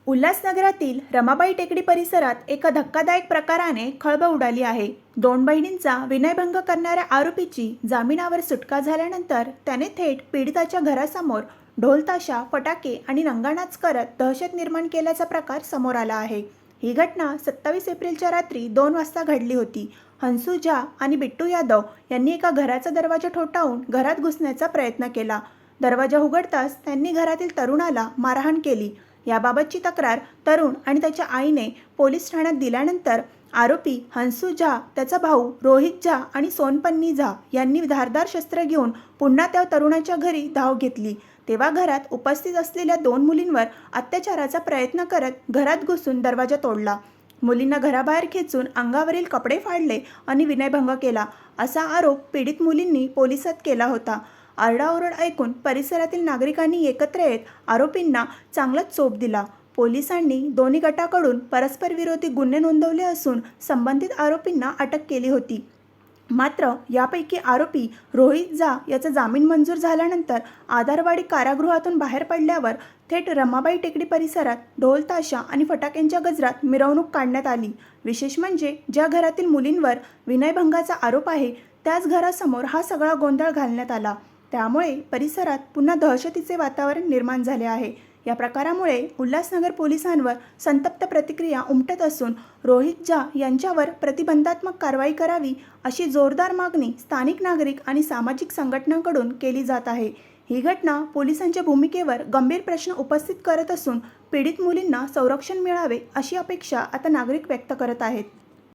उल्हासनगरातील रमाबाई टेकडी परिसरात एका धक्कादायक प्रकाराने खळबळ उडाली आहे। दोन बहिणींचा विनयभंग करणाऱ्या आरोपीची जामिनावर सुटका झाल्यानंतर त्याने थेट पीडिताच्या घरासमोर ढोलताशा, फटाके आणि रंगानाच करत दहशत निर्माण केल्याचा प्रकार समोर आला आहे। ही घटना 27 एप्रिलच्या रात्री 2 वाजता घडली होती। हंसू झा आणि बिट्टू यादव यांनी एका घराचा दरवाजा ठोठावून घरात घुसण्याचा प्रयत्न केला। दरवाजा उघडताच त्यांनी घरातील तरुणाला मारहाण केली। याबाबतची तक्रार तरुण आणि त्याच्या आईने पोलीस ठाण्यात दिल्यानंतर आरोपी हंसू झा, त्याचा भाऊ रोहित झा आणि सोनपन्नी झा यांनी धारदार शस्त्र घेऊन पुन्हा त्या तरुणाच्या घरी धाव घेतली। तेव्हा घरात उपस्थित असलेल्या 2 मुलींवर अत्याचाराचा प्रयत्न करत घरात घुसून दरवाजा तोडला। मुलींना घराबाहेर खेचून अंगावरील कपडे फाडले आणि विनयभंग केला, असा आरोप पीडित मुलींनी पोलिसात केला होता। आरडाओरड ऐकून परिसरातील नागरिकांनी एकत्र येत आरोपींना चांगलाच चोप दिला। पोलिसांनी दोन्ही गटाकडून परस्पर विरोधी गुन्हे नोंदवले असून संबंधित आरोपींना अटक केली होती। मात्र यापैकी आरोपी रोहित झा याचा जामीन मंजूर झाल्यानंतर आधारवाडी कारागृहातून बाहेर पडल्यावर थेट रमाबाई टेकडी परिसरात ढोल ताशा आणि फटाक्यांच्या गजरात मिरवणूक काढण्यात आली। विशेष म्हणजे ज्या घरातील मुलींवर विनयभंगाचा आरोप आहे त्याच घरासमोर हा सगळा गोंधळ घालण्यात आला। त्यामुळे परिसरात पुन्हा दहशतीचे वातावरण निर्माण झाले आहे। या प्रकारामुळे उल्हासनगर पोलिसांवर संतप्त प्रतिक्रिया उमटत असून रोहित झा यांच्यावर प्रतिबंधात्मक कारवाई करावी अशी जोरदार मागणी स्थानिक नागरिक आणि सामाजिक संघटनांकडून केली जात आहे। ही घटना पोलिसांच्या भूमिकेवर गंभीर प्रश्न उपस्थित करत असून पीडित मुलींना संरक्षण मिळावे अशी अपेक्षा आता नागरिक व्यक्त करत आहेत।